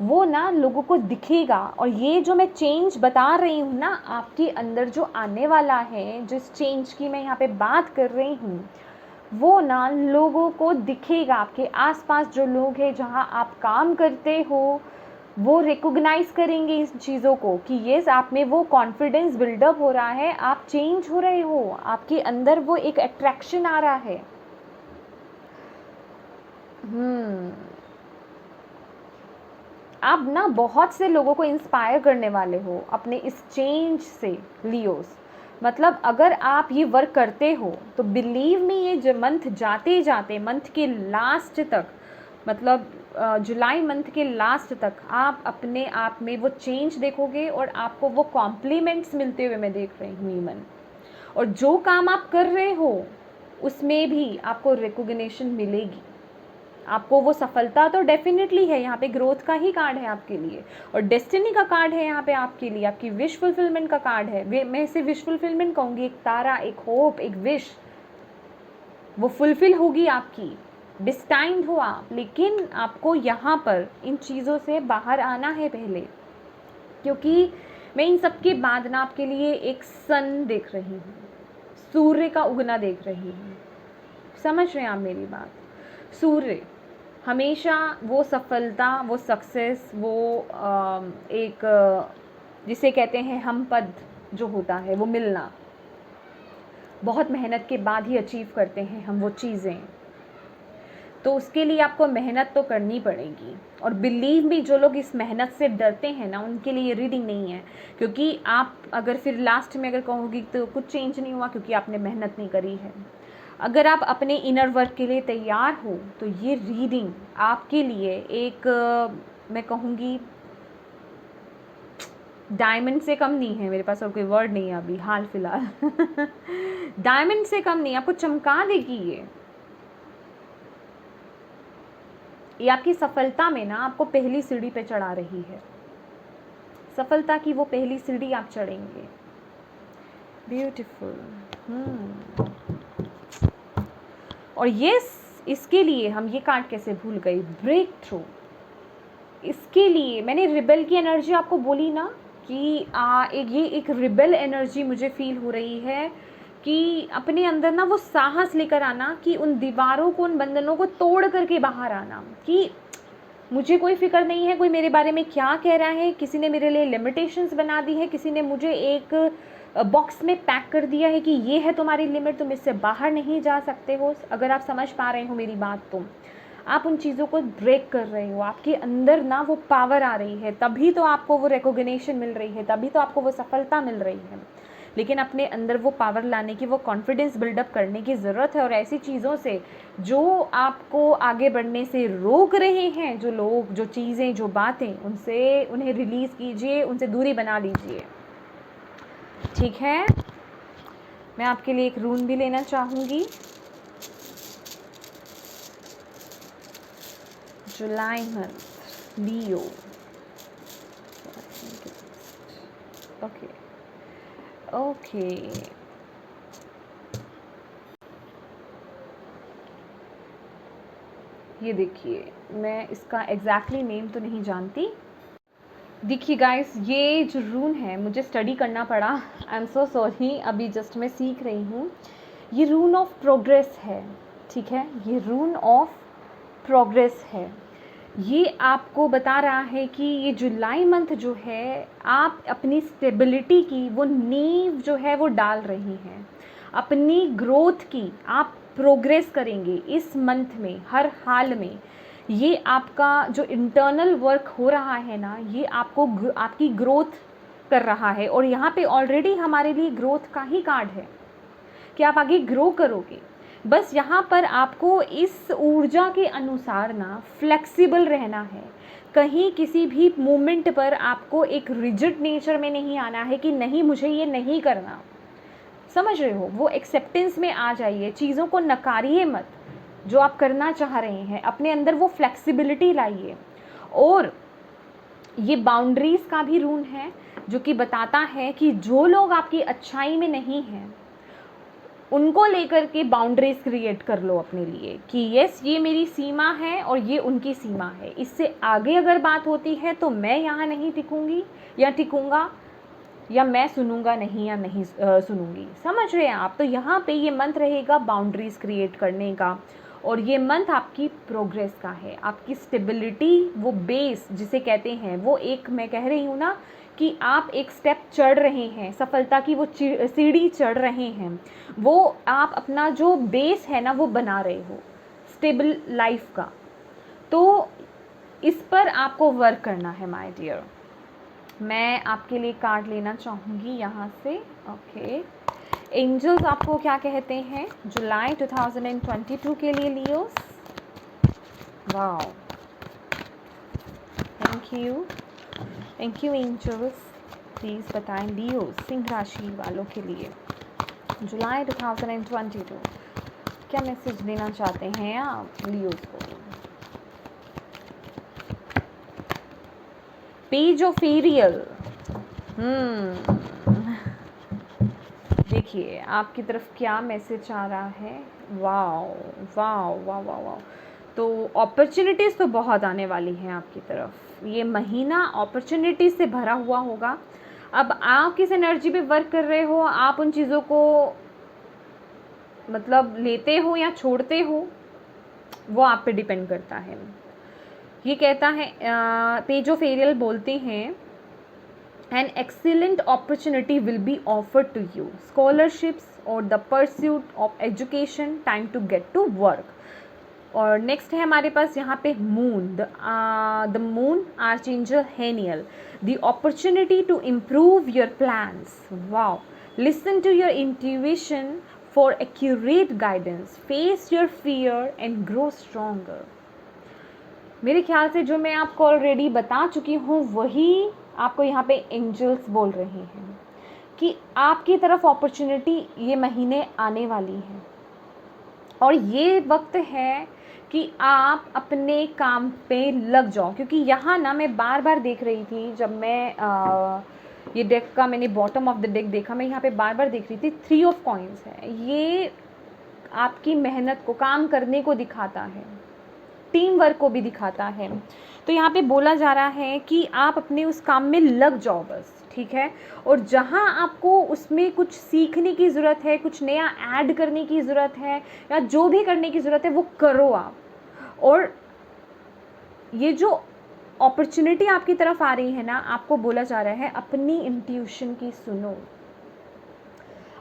वो ना लोगों को दिखेगा। और ये जो मैं चेंज बता रही हूँ ना, आपके अंदर जो आने वाला है, जिस चेंज की मैं यहाँ पे बात कर रही हूँ, वो ना लोगों को दिखेगा। आपके आसपास जो लोग हैं, जहाँ आप काम करते हो, वो रिकॉग्नाइज करेंगे इस चीज़ों को कि येस, आप में वो कॉन्फिडेंस बिल्डअप हो रहा है, आप चेंज हो रहे हो, आपके अंदर वो एक अट्रैक्शन आ रहा है। आप ना बहुत से लोगों को इंस्पायर करने वाले हो अपने इस चेंज से लियोस। मतलब अगर आप ये वर्क करते हो तो बिलीव मी, ये जो मंथ जाते जाते मंथ के लास्ट तक, मतलब जुलाई मंथ के लास्ट तक आप अपने आप में वो चेंज देखोगे, और आपको वो कॉम्प्लीमेंट्स मिलते हुए मैं देख रही हूँ ईमन। और जो काम आप कर रहे हो उसमें भी आपको रिकॉग्निशन मिलेगी, आपको वो सफलता तो डेफिनेटली है। यहाँ पे ग्रोथ का ही कार्ड है आपके लिए, और डेस्टिनी का कार्ड है यहाँ पे आपके लिए, आपकी विश फुलफिलमेंट का कार्ड है। मैं इसे विश फुलफिलमेंट कहूँगी, एक तारा, एक होप, एक विश, वो फुलफिल होगी आपकी, डिस्टाइंड हो आप। लेकिन आपको यहाँ पर इन चीज़ों से बाहर आना है पहले, क्योंकि मैं इन सब के बाद ना आपके लिए एक सन देख रही हूँ, सूर्य का उगना देख रही हूँ। समझ रहे हैं आप मेरी बात? सूर्य हमेशा वो सफलता, वो सक्सेस, वो एक जिसे कहते हैं हम पद जो होता है, वो मिलना, बहुत मेहनत के बाद ही अचीव करते हैं हम वो चीज़ें। तो उसके लिए आपको मेहनत तो करनी पड़ेगी। और बिलीव मी, जो लोग इस मेहनत से डरते हैं ना, उनके लिए ये रीडिंग नहीं है। क्योंकि आप अगर फिर लास्ट में अगर कहोगी तो कुछ चेंज नहीं हुआ, क्योंकि आपने मेहनत नहीं करी है। अगर आप अपने इनर वर्क के लिए तैयार हो तो ये रीडिंग आपके लिए एक मैं कहूँगी डायमंड से कम नहीं है। मेरे पास और कोई वर्ड नहीं है अभी हाल फिलहाल डायमंड से कम नहीं, आपको चमका देगी ये आपकी सफलता में ना आपको पहली सीढ़ी पे चढ़ा रही है। सफलता की वो पहली सीढ़ी आप चढ़ेंगे। ब्यूटीफुल। और ये इसके लिए हम ये कार्ड कैसे भूल गए, ब्रेक थ्रू। इसके लिए मैंने रिबेल की एनर्जी आपको बोली ना कि एक रिबेल एनर्जी मुझे फील हो रही है कि अपने अंदर ना वो साहस लेकर आना कि उन दीवारों को, उन बंधनों को तोड़ करके बाहर आना कि मुझे कोई फिक्र नहीं है कोई मेरे बारे में क्या कह रहा है। किसी ने मेरे लिए लिमिटेशंस बना दी है, किसी ने मुझे एक बॉक्स में पैक कर दिया है कि ये है तुम्हारी लिमिट, तुम इससे बाहर नहीं जा सकते हो। अगर आप समझ पा रहे हो मेरी बात तो आप उन चीज़ों को ब्रेक कर रहे हो, आपके अंदर ना वो पावर आ रही है, तभी तो आपको वो रिकॉग्निशन मिल रही है, तभी तो आपको वो सफलता मिल रही है। लेकिन अपने अंदर वो पावर लाने की, वो कॉन्फिडेंस बिल्डअप करने की ज़रूरत है। और ऐसी चीज़ों से जो आपको आगे बढ़ने से रोक रहे हैं, जो लोग, जो चीज़ें, जो बातें, उनसे उन्हें रिलीज़ कीजिए, उनसे दूरी बना लीजिए। ठीक है, मैं आपके लिए एक रून भी लेना चाहूँगी। जुलाई मंथ, लियो। ओके ओके, ये देखिए, मैं इसका एग्जैक्टली नेम तो नहीं जानती। देखिए गाइस, ये जो रून है मुझे स्टडी करना पड़ा, आई एम सो सॉरी, अभी जस्ट मैं सीख रही हूँ। ये रून ऑफ प्रोग्रेस है, ठीक है, ये रून ऑफ प्रोग्रेस है। ये आपको बता रहा है कि ये जुलाई मंथ जो है, आप अपनी स्टेबिलिटी की वो नींव जो है वो डाल रही हैं, अपनी ग्रोथ की आप प्रोग्रेस करेंगे इस मंथ में, हर हाल में। ये आपका जो इंटरनल वर्क हो रहा है ना, ये आपको आपकी ग्रोथ कर रहा है। और यहाँ पे ऑलरेडी हमारे लिए ग्रोथ का ही कार्ड है कि आप आगे ग्रो करोगे। बस यहाँ पर आपको इस ऊर्जा के अनुसार ना फ्लेक्सिबल रहना है। कहीं किसी भी मोमेंट पर आपको एक रिजिड नेचर में नहीं आना है कि नहीं मुझे ये नहीं करना, समझ रहे हो? वो एक्सेप्टेंस में आ जाइए, चीज़ों को नकारिए मत। जो आप करना चाह रहे हैं अपने अंदर वो फ्लेक्सिबिलिटी लाइए। और ये बाउंड्रीज़ का भी रून है जो कि बताता है कि जो लोग आपकी अच्छाई में नहीं हैं उनको लेकर के बाउंड्रीज क्रिएट कर लो अपने लिए कि यस, ये मेरी सीमा है और ये उनकी सीमा है। इससे आगे अगर बात होती है तो मैं यहाँ नहीं टिकूंगी या टिकूंगा, या मैं सुनूंगा नहीं या नहीं सुनूंगी। समझ रहे हैं आप? तो यहाँ पे ये मंथ रहेगा बाउंड्रीज क्रिएट करने का, और ये मंथ आपकी प्रोग्रेस का है, आपकी स्टेबिलिटी, वो बेस जिसे कहते हैं, वो एक मैं कह रही हूँ ना कि आप एक स्टेप चढ़ रहे हैं, सफलता की वो सीढ़ी चढ़ रहे हैं, वो आप अपना जो बेस है ना वो बना रहे हो स्टेबल लाइफ का। तो इस पर आपको वर्क करना है माय डियर। मैं आपके लिए कार्ड लेना चाहूँगी यहाँ से। ओके, एंजल्स आपको क्या कहते हैं जुलाई 2022 के लिए Leos? Wow, thank you angels. Please बताएं लियो सिंह राशि वालों के लिए जुलाई 2022 क्या मैसेज देना चाहते हैं आप लियोस को? Page of Ariel. देखिए आपकी तरफ क्या मैसेज आ रहा है। Wow wow wow wow wow, तो अपॉर्चुनिटीज़ तो बहुत आने वाली हैं आपकी तरफ। ये महीना अपॉर्चुनिटीज़ से भरा हुआ होगा। अब आप किस एनर्जी पे वर्क कर रहे हो, आप उन चीज़ों को मतलब लेते हो या छोड़ते हो, वो आप पे डिपेंड करता है। ये कहता है पेज ऑफ एरियल बोलते हैं an excellent opportunity will be offered to you, scholarships or the pursuit of education, time to get to work। और नेक्स्ट है हमारे पास यहाँ पे moon, the moon archangel Haniel, the opportunity to improve your plans. Wow, listen to your intuition for accurate guidance, face your fear and grow stronger. मेरे ख्याल से जो मैं आपको ऑलरेडी बता चुकी हूँ वही आपको यहाँ पे एंजल्स बोल रहे हैं कि आपकी तरफ अपॉर्चुनिटी ये महीने आने वाली है। और ये वक्त है कि आप अपने काम पे लग जाओ, क्योंकि यहाँ ना मैं बार बार देख रही थी, जब मैं ये डेक का मैंने बॉटम ऑफ द डेक देखा, मैं यहाँ पे बार बार देख रही थी 3 ऑफ कॉइन्स है। ये आपकी मेहनत को, काम करने को दिखाता है, टीम वर्क को भी दिखाता है। तो यहाँ पे बोला जा रहा है कि आप अपने उस काम में लग जाओ बस, ठीक है। और जहाँ आपको उसमें कुछ सीखने की ज़रूरत है, कुछ नया ऐड करने की ज़रूरत है, या जो भी करने की ज़रूरत है वो करो आप। और ये जो अपॉर्चुनिटी आपकी तरफ आ रही है ना, आपको बोला जा रहा है अपनी इंट्यूशन की सुनो,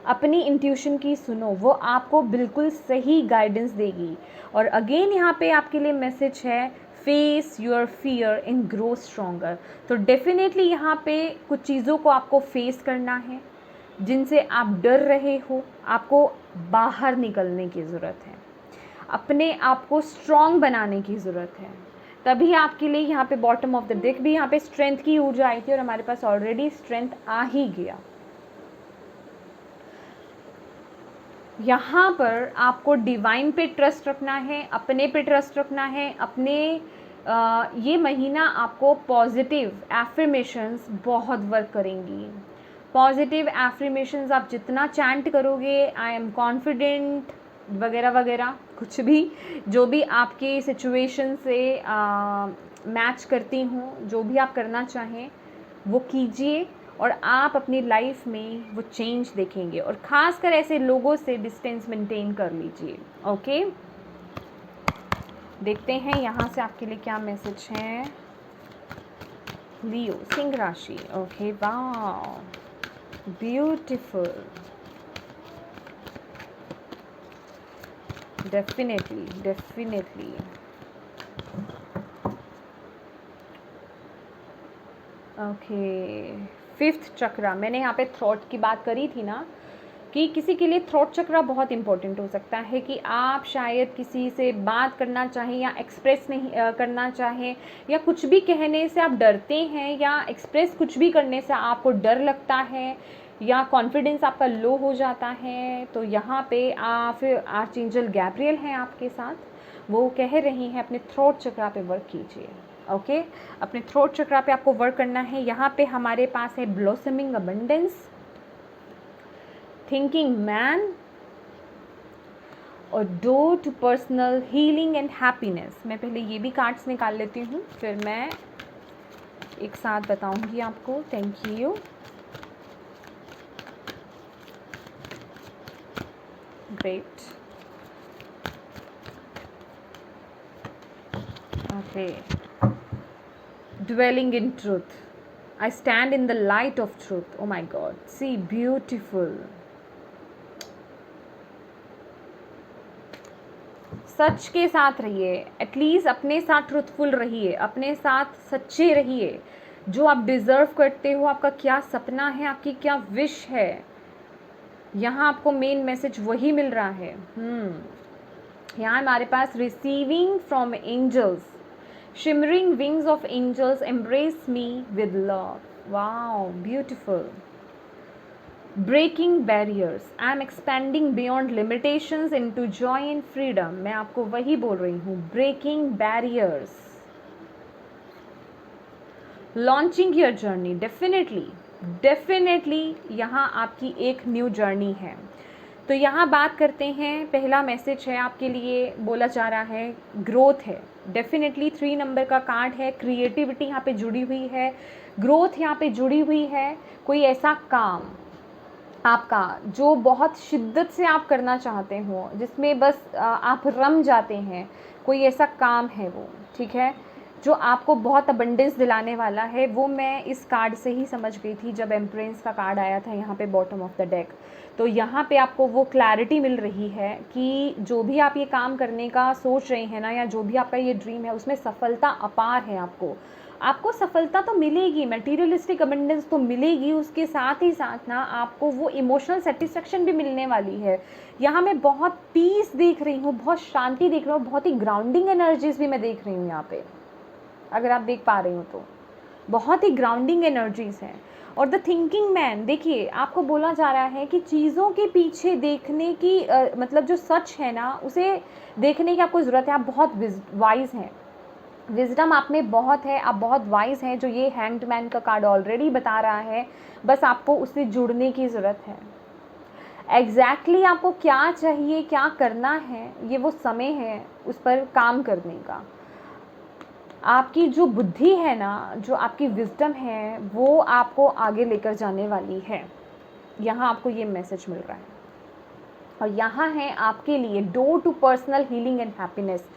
अपनी इंट्यूशन की सुनो, वो आपको बिल्कुल सही गाइडेंस देगी। और अगेन यहाँ पे आपके लिए मैसेज है face your fear and grow stronger. तो डेफिनेटली यहाँ पे कुछ चीज़ों को आपको फेस करना है, जिनसे आप डर रहे हो, आपको बाहर निकलने की ज़रूरत है, अपने आप को स्ट्रॉन्ग बनाने की ज़रूरत है। तभी आपके लिए यहाँ पे बॉटम ऑफ द डेक भी यहाँ पे स्ट्रेंथ की ऊर्जा आई थी और हमारे पास ऑलरेडी स्ट्रेंथ आ ही गया। यहाँ पर आपको डिवाइन पे ट्रस्ट रखना है, अपने पे ट्रस्ट रखना है, अपने ये महीना आपको पॉजिटिव एफर्मेशंस बहुत वर्क करेंगी। पॉजिटिव एफर्मेशंस आप जितना चैंट करोगे, आई एम कॉन्फिडेंट वगैरह वगैरह, कुछ भी जो भी आपके सिचुएशन से मैच करती हूँ, जो भी आप करना चाहें वो कीजिए और आप अपनी लाइफ में वो चेंज देखेंगे। और ख़ासकर ऐसे लोगों से डिस्टेंस मेंटेन कर लीजिए। ओके, देखते हैं यहाँ से आपके लिए क्या मैसेज है। लियो, सिंह राशि। ओके, वाह, beautiful, definitely definitely. Okay, fifth chakra, मैंने यहाँ पे थ्रॉट की बात करी थी ना कि किसी के लिए थ्रॉट चक्रा बहुत इंपॉर्टेंट हो सकता है कि आप शायद किसी से बात करना चाहें या एक्सप्रेस नहीं करना चाहें, या कुछ भी कहने से आप डरते हैं, या एक्सप्रेस कुछ भी करने से आपको डर लगता है, या कॉन्फिडेंस आपका लो हो जाता है। तो यहाँ पे आप आर्चएंजल गैब्रियल हैं आपके साथ, वो कह रही हैं अपने थ्रोट चक्रा पे वर्क कीजिए। ओके, अपने थ्रोट चक्रा पे आपको वर्क करना है। यहाँ पे हमारे पास है ब्लॉसमिंग अबंडेंस, थिंकिंग मैन और door to personal healing and happiness. मैं पहले ये भी कार्ड्स निकाल लेती हूँ, फिर मैं एक साथ बताऊँगी आपको। Thank you. Great. Okay, dwelling in truth, I stand in the light of truth. Oh my God, see, beautiful. सच के साथ रहिए, एटलीस्ट अपने साथ ट्रूथफुल रहिए, अपने साथ सच्चे रहिए। जो आप डिज़र्व करते हो, आपका क्या सपना है, आपकी क्या विश है, यहाँ आपको मेन मैसेज वही मिल रहा है। यहाँ हमारे पास receiving from angels, shimmering wings of angels embrace me with love. Wow, beautiful. Breaking barriers, I am expanding beyond limitations into joy and freedom. मैं आपको वही बोल रही हूँ, breaking barriers. Launching your journey, definitely यहाँ आपकी एक न्यू जर्नी है। तो यहाँ बात करते हैं, पहला मैसेज है आपके लिए, बोला जा रहा है ग्रोथ है। डेफिनेटली 3 नंबर का कार्ड है, क्रिएटिविटी यहाँ पे जुड़ी हुई है, ग्रोथ यहाँ पे जुड़ी हुई है। कोई ऐसा काम आपका जो बहुत शिद्दत से आप करना चाहते हो, जिसमें बस आप रम जाते हैं, कोई ऐसा काम है वो, ठीक है, जो आपको बहुत अबंडेंस दिलाने वाला है। वो मैं इस कार्ड से ही समझ गई थी जब एम्प्रेंस का कार्ड आया था यहाँ पे बॉटम ऑफ द डेक। तो यहाँ पे आपको वो क्लैरिटी मिल रही है कि जो भी आप ये काम करने का सोच रहे हैं ना, या जो भी आपका ये ड्रीम है, उसमें सफलता अपार है। आपको सफलता तो मिलेगी, मटेरियलिस्टिक अबंडेंस तो मिलेगी, उसके साथ ही साथ ना आपको वो इमोशनल सेटिस्फेक्शन भी मिलने वाली है। यहाँ मैं बहुत पीस देख रही हूँ, बहुत शांति देख रही हूँ, बहुत ही ग्राउंडिंग एनर्जीज भी मैं देख रही हूँ यहाँ पे, अगर आप देख पा रहे हो तो बहुत ही ग्राउंडिंग एनर्जीज हैं। और द थिंकिंग मैन, देखिए आपको बोला जा रहा है कि चीज़ों के पीछे देखने की मतलब जो सच है ना, उसे देखने की आपको ज़रूरत है। आप बहुत वाइज हैं, विजडम आप में बहुत है, आप बहुत वाइज हैं, जो ये हैंग्ड मैन का कार्ड ऑलरेडी बता रहा है। बस आपको उससे जुड़ने की ज़रूरत है। एग्जैक्टली आपको क्या चाहिए, क्या करना है, ये वो समय है उस पर काम करने का। आपकी जो बुद्धि है ना, जो आपकी विजडम है, वो आपको आगे लेकर जाने वाली है। यहाँ आपको ये मैसेज मिल रहा है। और यहाँ है आपके लिए door to personal healing and happiness.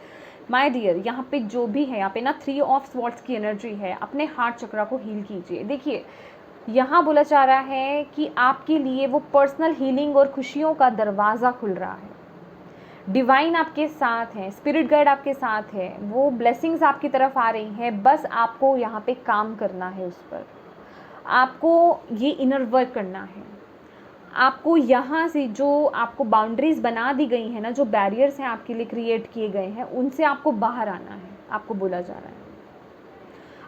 My dear, यहाँ पे जो भी है, यहाँ पे ना 3 ऑफ स्वॉर्ड्स की एनर्जी है। अपने हार्ट चक्रा को हील कीजिए। देखिए यहाँ बोला जा रहा है कि आपके लिए वो पर्सनल हीलिंग और खुशियों का दरवाज़ा खुल रहा है। डिवाइन आपके साथ है, स्पिरिट गाइड आपके साथ है, वो ब्लेसिंग्स आपकी तरफ आ रही हैं। बस आपको यहाँ पे काम करना है, उस पर आपको ये इनर वर्क करना है। आपको यहाँ से जो आपको बाउंड्रीज़ बना दी गई हैं ना, जो बैरियर्स हैं आपके लिए क्रिएट किए गए हैं, उनसे आपको बाहर आना है, आपको बोला जा रहा है।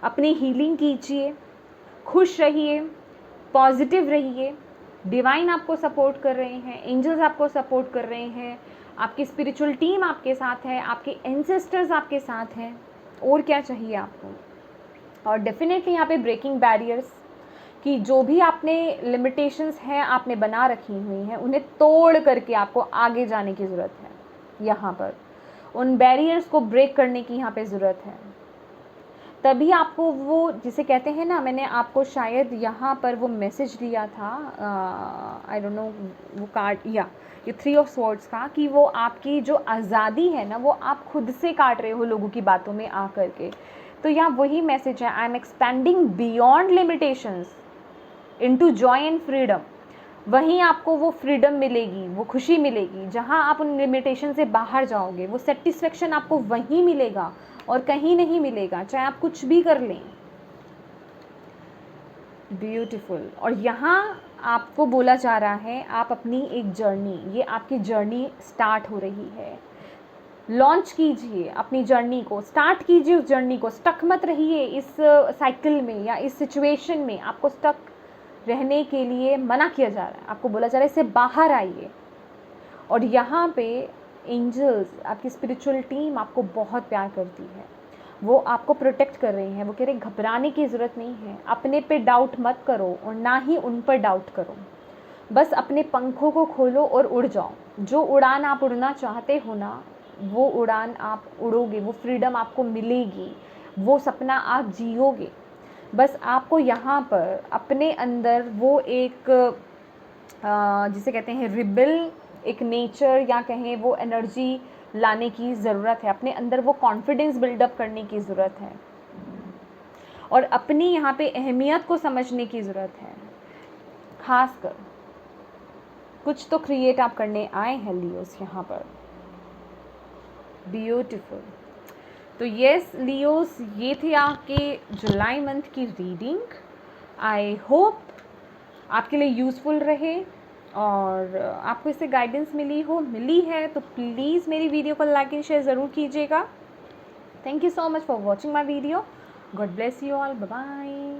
अपनी हीलिंग कीजिए, खुश रहिए, पॉजिटिव रहिए। डिवाइन आपको सपोर्ट कर रहे हैं, एंजल्स आपको सपोर्ट कर रहे हैं, आपकी स्पिरिचुअल टीम आपके साथ है, आपके एंसेस्टर्स आपके साथ हैं। और क्या चाहिए आपको? और डेफिनेटली यहाँ पे ब्रेकिंग बैरियर्स कि जो भी आपने लिमिटेशंस हैं आपने बना रखी हुई हैं, उन्हें तोड़ करके आपको आगे जाने की ज़रूरत है। यहाँ पर उन बैरियर्स को ब्रेक करने की यहाँ पे ज़रूरत है। तभी आपको वो जिसे कहते हैं ना, मैंने आपको शायद यहाँ पर वो मैसेज दिया था, आई डोंट नो वो कार्ड या ये 3 ऑफ स्वॉर्ड्स का, कि वो आपकी जो आज़ादी है ना वो आप खुद से काट रहे हो लोगों की बातों में आ करके। तो यहाँ वही मैसेज है, I am expanding beyond limitations into Joy and freedom. वहीं आपको वो फ्रीडम मिलेगी, वो खुशी मिलेगी जहाँ आप उन लिमिटेशन से बाहर जाओगे। वो सेटिस्फेक्शन आपको वहीं मिलेगा और कहीं नहीं मिलेगा, चाहे आप कुछ भी कर लें। ब्यूटीफुल। और यहाँ आपको बोला जा रहा है आप अपनी एक जर्नी, ये आपकी जर्नी स्टार्ट हो रही है। लॉन्च कीजिए अपनी जर्नी को, स्टार्ट कीजिए उस जर्नी को। स्टक मत रहिए इस साइकिल में या इस सिचुएशन में। आपको स्टक रहने के लिए मना किया जा रहा है, आपको बोला जा रहा है इससे बाहर आइए। और यहाँ पे एंजल्स, आपकी स्पिरिचुअल टीम आपको बहुत प्यार करती है, वो आपको प्रोटेक्ट कर रही हैं। वो कह रहे घबराने की ज़रूरत नहीं है, अपने पे डाउट मत करो और ना ही उन पर डाउट करो। बस अपने पंखों को खोलो और उड़ जाओ। जो उड़ान आप उड़ना चाहते हो ना, वो उड़ान आप उड़ोगे, वो फ्रीडम आपको मिलेगी, वो सपना आप जियोगे। बस आपको यहाँ पर अपने अंदर वो एक जिसे कहते हैं रिबेल, एक नेचर या कहें वो एनर्जी लाने की ज़रूरत है। अपने अंदर वो कॉन्फिडेंस बिल्डअप करने की ज़रूरत है और अपनी यहाँ पे अहमियत को समझने की ज़रूरत है। खासकर कुछ तो क्रिएट आप करने आए हैं लियोस यहाँ पर। ब्यूटीफुल। तो येस लियोस, ये थे आपके जुलाई मंथ की रीडिंग। आई होप आपके लिए यूज़फुल रहे और आपको इससे गाइडेंस मिली है तो प्लीज़ मेरी वीडियो को लाइक एंड शेयर ज़रूर कीजिएगा। Thank you so much for watching my video. God bless you all. Bye bye.